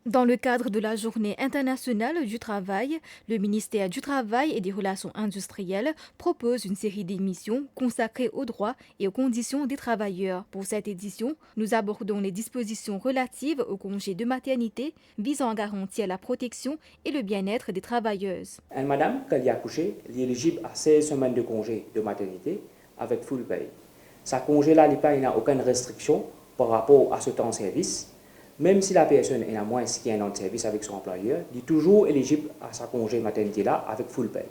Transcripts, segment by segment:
Dans le cadre de la Journée internationale du travail, le ministère du Travail et des Relations industrielles propose une série d'émissions consacrées aux droits et aux conditions des travailleurs. Pour cette édition, nous abordons les dispositions relatives au congé de maternité visant à garantir la protection et le bien-être des travailleuses. Une madame, quand elle est accouchée, elle est éligible à 16 semaines de congé de maternité avec full pay. Sa congé-là, il n'a aucune restriction par rapport à ce temps de service. Même si la personne est à moins qui a un an de service avec son employeur, il est toujours éligible à sa congé maternité-là avec full pay.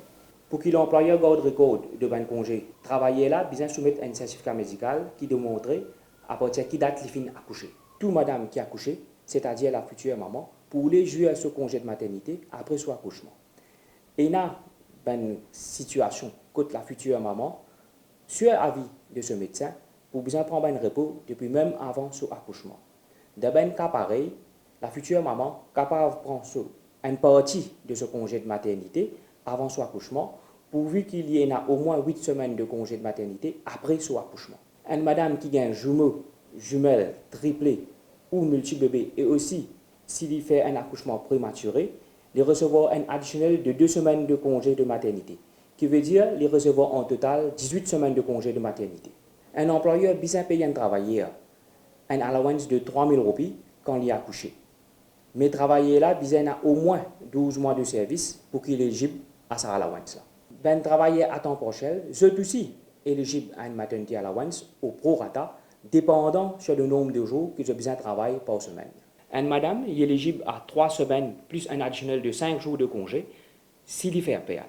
Pour que l'employeur garde record de ban congé, travailler là, besoin soumettre un certificat médical qui démontre à partir de quelle date il finit accoucher. Toute madame qui a accouché, c'est-à-dire la future maman, pour les jouer à ce congé de maternité après son accouchement. Et il y a une situation côté la future maman, sur avis de ce médecin, pour besoin prendre un repos depuis même avant son accouchement. Dans un cas pareil, la future maman est capable de prendre une partie de ce congé de maternité avant son accouchement, pourvu qu'il y ait au moins 8 semaines de congé de maternité après son accouchement. Une madame qui gagne jumeaux, jumelles, triplés ou multi-bébés, et aussi s'il fait un accouchement prématuré, les recevoir un additionnel de 2 semaines de congé de maternité, qui veut dire les recevoir en total 18 semaines de congé de maternité. Un employeur besoin payer un travailleur un allowance de 3 000 roupies quand il est accouché. Mais travailler là, besoin a au moins 12 mois de service pour qu'il est éligible à sa allowance. Ben travailler à temps partiel, c'est aussi éligible à une maternité allowance au prorata, dépendant sur le nombre de jours que j'ai besoin de travailler par semaine. Une madame est éligible à 3 semaines plus un additionnel de 5 jours de congé s'il y fait payade.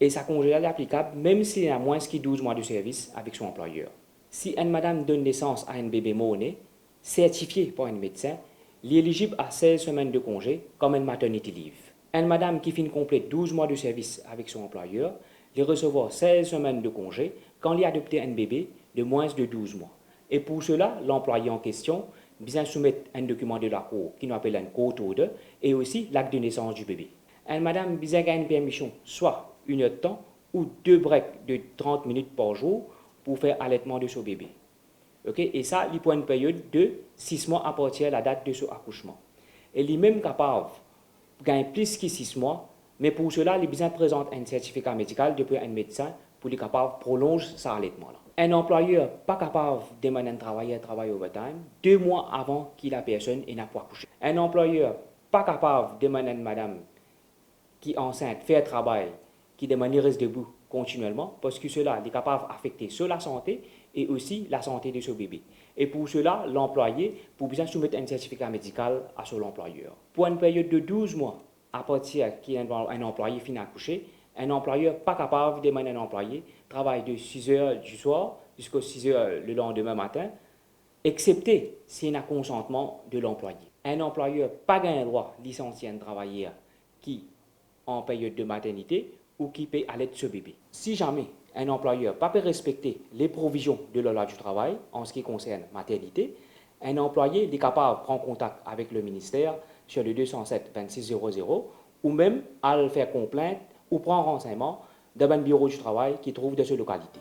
Et sa congé est applicable même s'il a moins que 12 mois de service avec son employeur. Si une madame donne naissance à un bébé mort-né, certifié par un médecin, elle est éligible à 16 semaines de congé comme une maternity leave. Une madame qui finit complète 12 mois de service avec son employeur, elle recevra 16 semaines de congé quand elle a adopté un bébé de moins de 12 mois. Et pour cela, l'employé en question besoin soumettre un document de la cour qui nous appelle un court order et aussi l'acte de naissance du bébé. Une madame besoin une permission, soit une heure de temps ou 2 breaks de 30 minutes par jour pour faire allaitement de son bébé. Okay? Et ça, il prend une période de 6 mois à partir de la date de son accouchement. Et il est même capable de gagner plus que 6 mois, mais pour cela, il a besoin de présenter un certificat médical depuis un médecin pour être capable de prolonger son allaitement. Un employeur pas capable de demander un travailleur travailler overtime 2 mois avant que la personne n'a pas accouché. Un employeur pas capable de demander à une madame qui est enceinte faire travail qui de manière reste debout continuellement parce que cela est capable d'affecter sur la santé et aussi la santé de ce bébé. Et pour cela, l'employé pour bien soumettre un certificat médical à son employeur. Pour une période de 12 mois, à partir qu'un employé finit accoucher, un employeur pas capable de demander à un employé travaille de 6 heures du soir jusqu'à 6 heures le lendemain matin, excepté s'il y a un consentement de l'employé. Un employeur pas gain le droit de licencier un travailleur qui en période de maternité ou qui paie à l'aide de ce bébé. Si jamais un employeur ne peut respecter les provisions de la loi du travail en ce qui concerne maternité, un employé est capable de prendre contact avec le ministère sur le 207 2600 ou même à le faire complainte ou prendre renseignement d'un bureau du travail qui trouve dans cette localité.